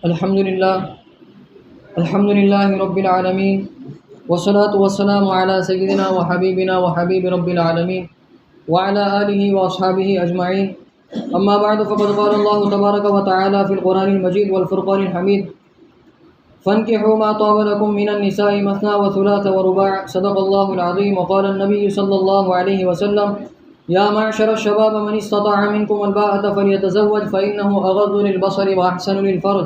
الحمد للہ رب العالمین والصلاة والسلام علی سیدنا و حبیبنا و حبیب رب العالمین وعلى آلہ واصحابہ اجمعین اما بعد فقد قال اللہ تبارک و تعالی فی القرآن المجید والفرقان الحمید فانکحوا ما طاب لکم من النساء مثنى وثلاث ورباع صدق اللہ العظیم وقال النبی صلی اللہ علیہ وسلم یا معشر الشباب من استطاع منکم الباءة فلیتزوج فإنه اغض للبصر واحسن للفرج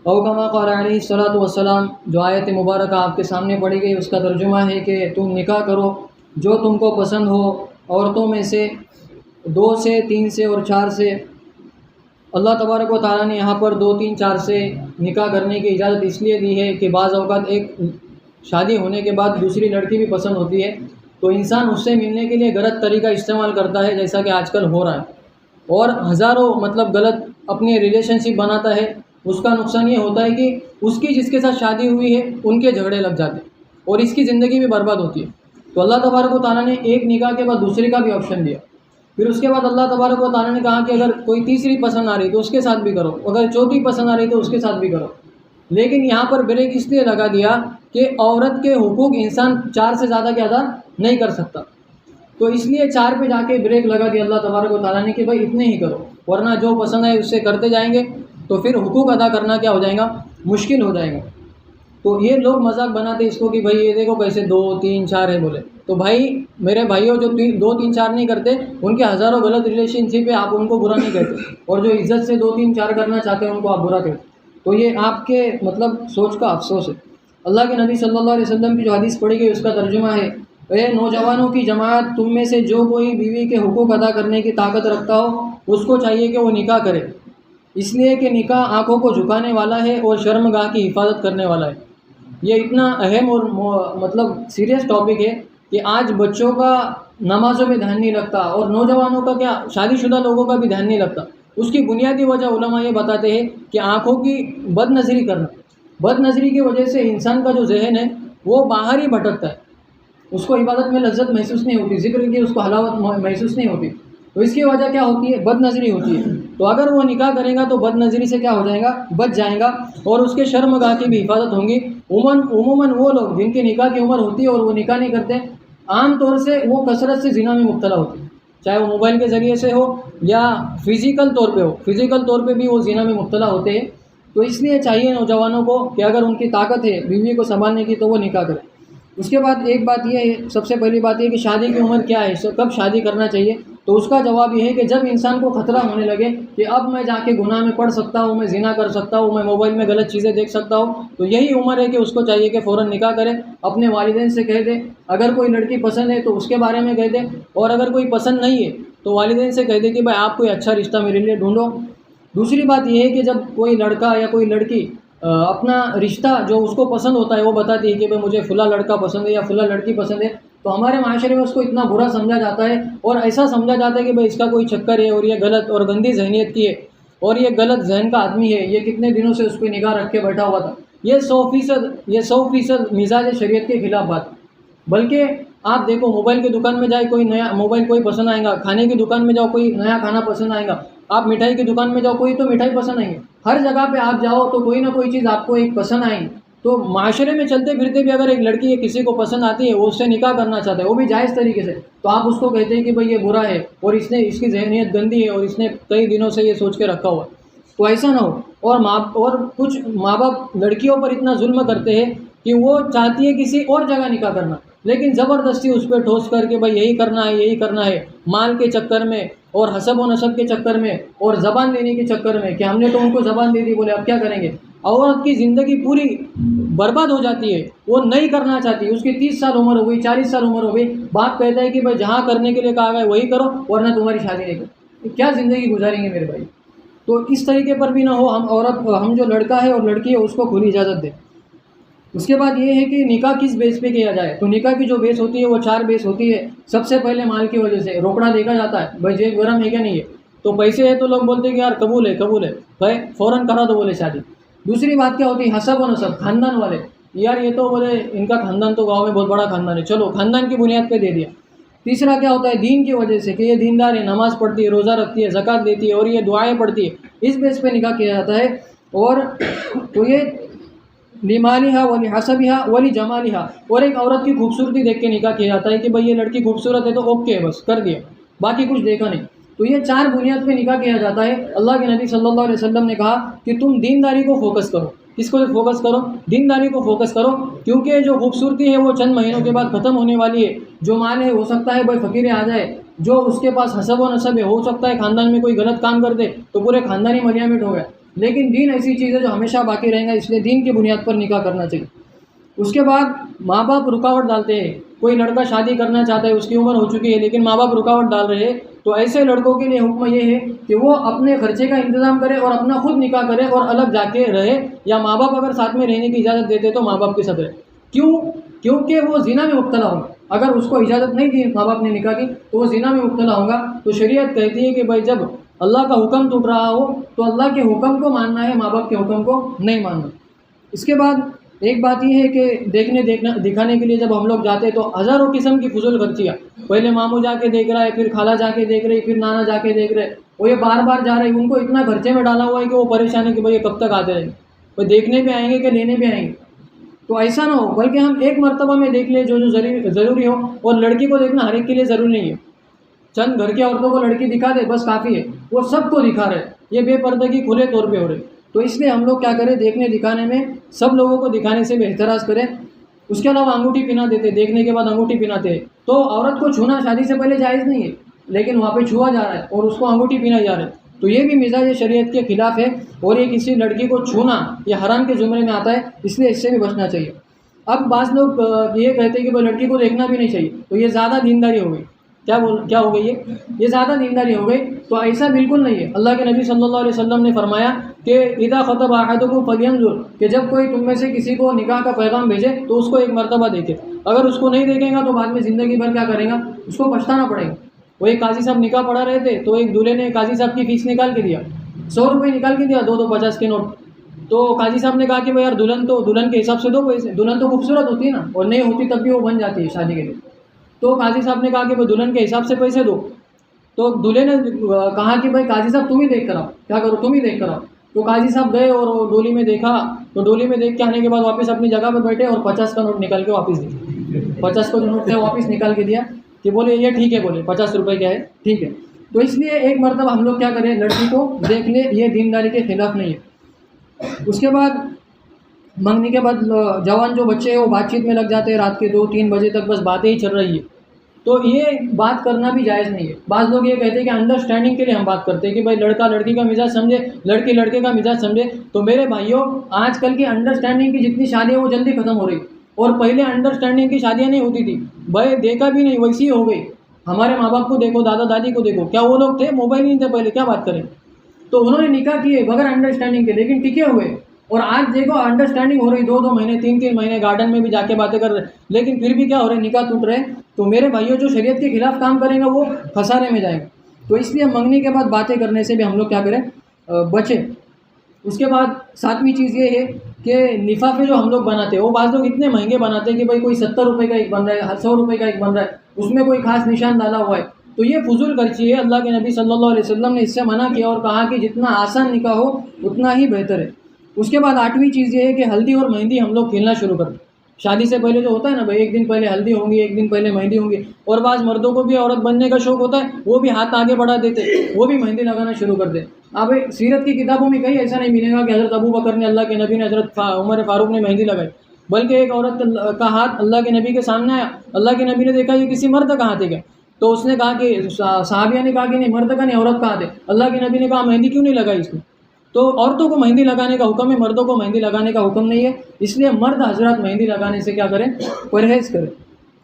او کما قال علیہ الصلاۃ والسلام۔ جو آیت مبارکہ آپ کے سامنے پڑھی گئی اس کا ترجمہ ہے کہ تم نکاح کرو جو تم کو پسند ہو عورتوں میں سے، 2 سے 3 سے اور 4 سے۔ اللہ تبارک و تعالیٰ نے یہاں پر 2 3 4 سے نکاح کرنے کی اجازت اس لیے دی ہے کہ بعض اوقات ایک شادی ہونے کے بعد دوسری لڑکی بھی پسند ہوتی ہے تو انسان اس سے ملنے کے لیے غلط طریقہ استعمال کرتا ہے، جیسا کہ آج کل ہو رہا ہے، اور ہزاروں غلط اپنے ریلیشن شپ بناتا ہے۔ اس کا نقصان یہ ہوتا ہے کہ اس کی جس کے ساتھ شادی ہوئی ہے ان کے جھگڑے لگ جاتے ہیں اور اس کی زندگی بھی برباد ہوتی ہے۔ تو اللہ تبارک و تعالیٰ نے ایک نکاح کے بعد دوسری کا بھی آپشن دیا۔ پھر اس کے بعد اللہ تبارک و تعالیٰ نے کہا کہ اگر کوئی تیسری پسند آ رہی تو اس کے ساتھ بھی کرو، اگر چوتھی پسند آ رہی تو اس کے ساتھ بھی کرو۔ لیکن یہاں پر بریک اس لیے لگا دیا کہ عورت کے حقوق انسان 4 سے زیادہ کے ادا نہیں کر سکتا، تو اس لیے 4 پہ جا کے بریک لگا دیا اللہ تبارک و تعالیٰ نے کہ بھائی اتنے ہی کرو، ورنہ جو پسند ہے اس سے کرتے جائیں گے تو پھر حقوق ادا کرنا کیا ہو جائے گا، مشکل ہو جائے گا۔ تو یہ لوگ مذاق بناتے اس کو کہ بھائی یہ دیکھو کیسے 2 3 4 ہے بولے، تو بھائی میرے بھائیوں جو 2 3 4 نہیں کرتے ان کے ہزاروں غلط ریلیشن شپ ہے، آپ ان کو برا نہیں کہتے، اور جو عزت سے 2 3 4 کرنا چاہتے ہیں ان کو آپ برا کہتے، تو یہ آپ کے سوچ کا افسوس ہے۔ اللہ کے نبی صلی اللہ علیہ وسلم کی جو حدیث پڑھی گئی اس کا ترجمہ ہے، اے نوجوانوں کی جماعت، تم میں سے جو کوئی بیوی کے حقوق ادا کرنے کی طاقت رکھتا ہو اس کو چاہیے کہ وہ نکاح کرے، اس لیے کہ نکاح آنکھوں کو جھکانے والا ہے اور شرمگاہ کی حفاظت کرنے والا ہے۔ یہ اتنا اہم اور سیریس ٹاپک ہے کہ آج بچوں کا نمازوں میں دھیان نہیں لگتا اور نوجوانوں کا کیا شادی شدہ لوگوں کا بھی دھیان نہیں لگتا۔ اس کی بنیادی وجہ علماء یہ بتاتے ہیں کہ آنکھوں کی بد نظری کرنا، بد نظری کی وجہ سے انسان کا جو ذہن ہے وہ باہر ہی بھٹکتا ہے، اس کو عبادت میں لذت محسوس نہیں ہوتی، ذکر کی اس کو حلاوت محسوس نہیں ہوتی، تو اس کی وجہ کیا ہوتی ہے، بد نظری ہوتی ہے۔ تو اگر وہ نکاح کرے گا تو بد نظری سے کیا ہو جائے گا، بچ جائے گا، اور اس کے شرمگاہ کی بھی حفاظت ہوں گی۔ عموماً وہ لوگ جن کی نکاح کی عمر ہوتی ہے اور وہ نکاح نہیں کرتے، عام طور سے وہ کثرت سے زنا میں مبتلا ہوتے ہیں، چاہے وہ موبائل کے ذریعے سے ہو یا فزیکل طور پہ ہو، فزیکل طور پہ بھی وہ زنا میں مبتلا ہوتے ہیں۔ تو اس لیے چاہیے نوجوانوں کو کہ اگر ان کی طاقت ہے بیوی کو سنبھالنے کی تو وہ نکاح کرے۔ اس کے بعد ایک بات یہ ہے، سب سے پہلی بات یہ کہ شادی کی عمر کیا ہے، کب شادی کرنا چاہیے، تو اس کا جواب یہ ہے کہ جب انسان کو خطرہ ہونے لگے کہ اب میں جا کے گناہ میں پڑ سکتا ہوں، میں زنا کر سکتا ہوں، میں موبائل میں غلط چیزیں دیکھ سکتا ہوں، تو یہی عمر ہے کہ اس کو چاہیے کہ فوراً نکاح کرے، اپنے والدین سے کہہ دے، اگر کوئی لڑکی پسند ہے تو اس کے بارے میں کہہ دے، اور اگر کوئی پسند نہیں ہے تو والدین سے کہہ دے کہ بھائی آپ کوئی اچھا رشتہ میرے لیے ڈھونڈو۔ دوسری بات یہ ہے کہ جب کوئی لڑکا یا کوئی لڑکی اپنا رشتہ جو اس کو پسند ہوتا ہے وہ بتاتی ہے کہ بھائی مجھے فلاں لڑکا پسند ہے یا فلاں لڑکی پسند ہے، تو ہمارے معاشرے میں اس کو اتنا برا سمجھا جاتا ہے اور ایسا سمجھا جاتا ہے کہ بھائی اس کا کوئی چکر ہے اور یہ غلط اور گندی ذہنیت کی ہے اور یہ غلط ذہن کا آدمی ہے، یہ کتنے دنوں سے اس پہ نگاہ رکھ کے بیٹھا ہوا تھا۔ یہ 100% مزاج شریعت کے خلاف بات۔ بلکہ آپ دیکھو موبائل کی دکان میں جائے کوئی نیا موبائل کوئی پسند آئے گا، کھانے کی دکان میں جاؤ کوئی نیا کھانا پسند آئے گا، آپ مٹھائی کی دکان میں جاؤ کوئی تو مٹھائی پسند آئیں گے، ہر جگہ پہ آپ جاؤ تو کوئی نہ کوئی چیز آپ کو ایک پسند آئیں گی۔ تو معاشرے میں چلتے پھرتے بھی اگر ایک لڑکی کسی کو پسند آتی ہے، وہ اس سے نکاح کرنا چاہتا ہے، وہ بھی جائز طریقے سے، تو آپ اس کو کہتے ہیں کہ بھائی یہ برا ہے اور اس کی ذہنیت گندی ہے اور اس نے کئی دنوں سے یہ سوچ کے رکھا ہوا، تو ایسا نہ ہو۔ اور کچھ ماں باپ لڑکیوں پر اتنا ظلم کرتے ہیں کہ وہ چاہتی ہے کسی اور جگہ نکاح کرنا، لیکن زبردستی اس پہ ٹھوس کر کے بھائی یہی کرنا ہے، مال کے چکر میں اور حسب و نسب کے چکر میں اور زبان دینے کے چکر میں کہ ہم نے تو ان کو زبان دے دی، بولے اب کیا کریں گے۔ عورت کی زندگی پوری برباد ہو جاتی ہے، وہ نہیں کرنا چاہتی، اس کی 30 سال عمر ہو گئی، 40 سال عمر ہو گئی، باپ کہتا ہے کہ بھائی جہاں کرنے کے لیے کہا گیا وہی کرو ورنہ تمہاری شادی نہیں کرو۔ کیا زندگی گزاریں گے میرے بھائی؟ تو اس طریقے پر بھی نہ ہو، ہم جو لڑکا ہے اور لڑکی ہے اس کو کھلی اجازت دیں۔ اس کے بعد یہ ہے کہ نکاح کس بیس پہ کیا جائے، تو نکاح کی جو بیس ہوتی ہے وہ 4 بیس ہوتی ہے۔ سب سے پہلے مال کی وجہ سے روکڑا دیکھا جاتا ہے، بھائی جیب گرم ہے کیا نہیں ہے، تو پیسے ہے تو لوگ بولتے ہیں کہ یار قبول ہے بھائی فوراً کرا دو بولے شادی۔ دوسری بات کیا ہوتی ہے، حسب و نسب، خاندان والے، یار یہ تو بولے ان کا خاندان تو گاؤں میں بہت بڑا خاندان ہے، چلو خاندان کی بنیاد پہ دے دیا۔ تیسرا کیا ہوتا ہے، دین کی وجہ سے کہ یہ دیندار ہے، نماز پڑھتی ہے، روزہ رکھتی ہے، زکوٰۃ دیتی ہے اور یہ دعائیں پڑھتی ہے، اس بیس پہ نکاح کیا جاتا ہے۔ اور تو یہ لمالہا ولی حسبہا ولی جمالہا، اور ایک عورت کی خوبصورتی دیکھ کے نکاح کیا جاتا ہے کہ بھئی یہ لڑکی خوبصورت ہے تو اوکے ہے، بس کر دیا، باقی کچھ دیکھا نہیں. تو یہ 4 بنیاد پہ نکاح کیا جاتا ہے. اللہ کے نبی صلی اللہ علیہ وسلم نے کہا کہ تم دینداری کو فوکس کرو. کس کو فوکس کرو؟ دینداری کو فوکس کرو، کیونکہ جو خوبصورتی ہے وہ چند مہینوں کے بعد ختم ہونے والی ہے. جو مال ہے ہو سکتا ہے بھائی فقیر آ جائے، جو اس کے پاس حسب و نسب ہے ہو سکتا ہے خاندان میں کوئی غلط کام کر دے تو پورے خاندانی ملیامٹ ہو گیا. لیکن دین ایسی چیز ہے جو ہمیشہ باقی رہیں گا، اس لیے دین کی بنیاد پر نکاح کرنا چاہیے. اس کے بعد ماں باپ رکاوٹ ڈالتے ہیں. کوئی لڑکا شادی کرنا چاہتا ہے، اس کی عمر ہو چکی ہے لیکن ماں باپ رکاوٹ ڈال رہے ہیں، تو ایسے لڑکوں کے لیے حکم یہ ہے کہ وہ اپنے خرچے کا انتظام کرے اور اپنا خود نکاح کرے اور الگ جا کے رہے، یا ماں باپ اگر ساتھ میں رہنے کی اجازت دیتے تو ماں باپ کے ساتھ رہے. کیوں؟ کیونکہ وہ زنا میں مبتلا ہوگا. اگر اس کو اجازت نہیں دی ماں باپ نے نکاح کی تو وہ زنا میں مبتلا ہوگا. تو شریعت کہتی ہے کہ بھائی جب اللہ کا حکم ٹوٹ رہا ہو تو اللہ کے حکم کو ماننا ہے، ماں باپ کے حکم کو نہیں ماننا. اس کے بعد ایک بات یہ ہے کہ دکھانے کے لیے جب ہم لوگ جاتے ہیں تو ہزاروں قسم کی فضول خرچیاں، پہلے ماموں جا کے دیکھ رہا ہے، پھر خالہ جا کے دیکھ رہی، پھر نانا جا کے دیکھ رہے، وہ یہ بار بار جا رہے ہیں. ان کو اتنا خرچے میں ڈالا ہوا ہے کہ وہ پریشان ہے کہ بھائی یہ کب تک آتے رہیں گے، وہ دیکھنے بھی آئیں گے کہ لینے بھی آئیں گے. تو ایسا نہ ہو، بلکہ ہم ایک مرتبہ میں دیکھ لیں جو ضروری ہو. اور لڑکی کو دیکھنا ہر ایک کے لیے ضروری نہیں ہے. چند گھر کی عورتوں کو لڑکی دکھا دے بس کافی ہے، وہ سب کو دکھا رہے، یہ بے پردگی کھلے طور پہ ہو رہی. تو اس لیے ہم لوگ کیا کریں، دیکھنے دکھانے میں سب لوگوں کو دکھانے سے بھی احتراز کریں. اس کے علاوہ انگوٹھی پہنا دیتے، دیکھنے کے بعد انگوٹھی پہناتے ہیں. تو عورت کو چھونا شادی سے پہلے جائز نہیں ہے، لیکن وہاں پہ چھوا جا رہا ہے اور اس کو انگوٹھی پہنا جا رہا ہے. تو یہ بھی مزاج شریعت کے خلاف ہے، اور یہ کسی لڑکی کو چھونا یہ حرام کے زمرے میں آتا ہے، اس لیے اس سے بھی بچنا چاہیے. اب بعض لوگ یہ کہتے ہیں کہ وہ لڑکی کو دیکھنا بھی نہیں چاہیے، تو یہ زیادہ دینداری ہو گئی. کیا ہو گئی یہ زیادہ دینداری ہو گئی. تو ایسا بالکل نہیں ہے. اللہ کے نبی صلی اللہ علیہ وسلم نے فرمایا کہ اذا خطب احدکم فلینظر، کہ جب کوئی تم میں سے کسی کو نکاح کا پیغام بھیجے تو اس کو ایک مرتبہ دیکھے. اگر اس کو نہیں دیکھے گا تو بعد میں زندگی بھر کیا کرے گا، اس کو پچھتانا پڑے گا. وہ ایک قاضی صاحب نکاح پڑھا رہے تھے، تو ایک دولہے نے قاضی صاحب کی فیس نکال کے دیا، 100 روپئے نکال کے دیا، 2 50 کے نوٹ. تو قاضی صاحب نے کہا کہ بھائی یار دلہن کے حساب سے دو پیسے، دلہن تو خوبصورت ہوتی ہے نا، اور نہیں ہوتی تب بھی وہ بن جاتی ہے شادی کے لیے. تو قاضی صاحب نے کہا کہ بھائی دلہن کے حساب سے پیسے دو. تو دولہے نے کہا کہ بھائی قاضی صاحب تم ہی دیکھ کر آؤ، کیا کرو تم ہی دیکھ کر آؤ. تو قاضی صاحب گئے اور ڈولی میں دیکھا، تو ڈولی میں دیکھ کے آنے کے بعد واپس اپنی جگہ پہ بیٹھے اور 50 کا نوٹ نکال کے واپس دیا. 50 کا جو نوٹ تھا واپس نکال کے دیا کہ بولے یہ ٹھیک ہے، بولے 50 روپے کیا ہے ٹھیک ہے. تو اس لیے ایک مرتبہ ہم لوگ کیا کریں، لڑکی کو دیکھ لیں، یہ دینداری کے خلاف نہیں ہے. اس کے بعد منگنی کے بعد جوان جو بچے ہیں وہ بات چیت میں لگ جاتے ہیں، رات کے 2 3 بجے تک بس باتیں ہی چل رہی ہے. تو یہ بات کرنا بھی جائز نہیں ہے. بعض لوگ یہ کہتے ہیں کہ انڈرسٹینڈنگ کے لیے ہم بات کرتے ہیں کہ بھائی لڑکا لڑکی کا مزاج سمجھے، لڑکی لڑکے کا مزاج سمجھے. تو میرے بھائیوں، آج کل کی انڈرسٹینڈنگ کی جتنی شادیاں وہ جلدی ختم ہو رہی، اور پہلے انڈرسٹینڈنگ کی شادیاں نہیں ہوتی تھی. بھائی دیکھا بھی نہیں ویسی ہو گئی. ہمارے ماں باپ کو دیکھو، دادا دادی کو دیکھو، کیا وہ لوگ تھے؟ موبائل نہیں تھے پہلے، کیا بات کریں. تو انہوں نے نکاح کیے بغیر انڈرسٹینڈنگ کے، لیکن ٹکے ہوئے. اور آج دیکھو انڈرسٹینڈنگ ہو رہی 2 مہینے 3 مہینے گارڈن میں بھی جا کے باتیں کر رہے، لیکن پھر بھی کیا ہو رہے، نکاح ٹوٹ رہے. تو میرے بھائیوں، جو شریعت کے خلاف کام کریں گا وہ خسارے میں جائے گا. تو اس لیے منگنی کے بعد باتیں کرنے سے بھی ہم لوگ کیا کریں، بچیں. اس کے بعد 7ویں چیز یہ ہے کہ لفافے جو ہم لوگ بناتے ہیں وہ بعض لوگ اتنے مہنگے بناتے ہیں کہ بھائی کوئی 70 روپے کا ایک بن رہا ہے، 100 روپے کا ایک بن رہا ہے، اس میں کوئی خاص نشان ڈالا ہوا ہے. تو یہ فضول خرچی ہے. اللہ کے نبی صلی اللہ علیہ وسلم نے اس سے منع کیا اور کہا کہ جتنا آسان نکاح ہو اتنا ہی بہتر ہے. اس کے بعد 8ویں چیز یہ ہے کہ ہلدی اور مہندی ہم لوگ کھیلنا شروع کر دیں. شادی سے پہلے جو ہوتا ہے نا بھائی، 1 دن پہلے ہلدی ہوں گی، 1 دن پہلے مہندی ہوں گی. اور بعض مردوں کو بھی عورت بننے کا شوق ہوتا ہے، وہ بھی ہاتھ آگے بڑھا دیتے، وہ بھی مہندی لگانا شروع کر دیں. اب سیرت کی کتابوں میں کہیں ایسا نہیں ملے گا کہ حضرت ابو بکر نے، اللہ کے نبی نے، حضرت عمر فاروق نے مہندی لگائی. بلکہ ایک عورت کا ہاتھ اللہ کے نبی کے سامنے آیا، اللہ کے نبی نے دیکھا یہ کسی مرد کا ہاتھ ہے کیا. تو اس نے کہا کہ صحابیہ نے کہا کہ نہیں، مرد کا نہیں، عورت کا ہاتھ ہے. اللہ کے نبی نے کہا مہندی کیوں نہیں لگائی اس نے. تو عورتوں کو مہندی لگانے کا حکم ہے، مردوں کو مہندی لگانے کا حکم نہیں ہے. اس لیے مرد حضرات مہندی لگانے سے کیا کریں، پرہیز کریں.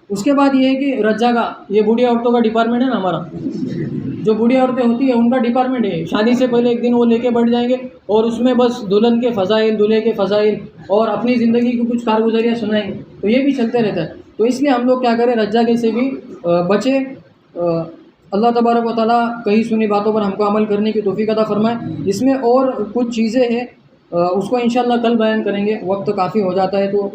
اس کے بعد یہ ہے کہ رجا کا، یہ بوڑھی عورتوں کا ڈپارٹمنٹ ہے نا ہمارا، جو بوڑھی عورتیں ہوتی ہیں ان کا ڈپارٹمنٹ ہے. شادی سے پہلے 1 دن وہ لے کے بیٹھ جائیں گے اور اس میں بس دلہن کے فضائل، دولہے کے فضائل اور اپنی زندگی کی کچھ کارگزاریاں سنائیں گے. تو یہ بھی چلتے رہتا ہے. تو اس لیے ہم لوگ کیا کریں، رجاگی سے بھی بچیں. اللہ تبارک و تعالیٰ کئی سنی باتوں پر ہم کو عمل کرنے کی توفیق عطا فرمائے. اس میں اور کچھ چیزیں ہیں، اس کو انشاءاللہ کل بیان کریں گے. وقت کافی ہو جاتا ہے تو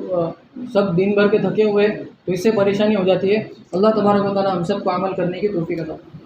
سب دن بھر کے تھکے ہوئے تو اس سے پریشانی ہو جاتی ہے. اللہ تبارک و تعالیٰ ہم سب کو عمل کرنے کی توفیق عطا فرمائے.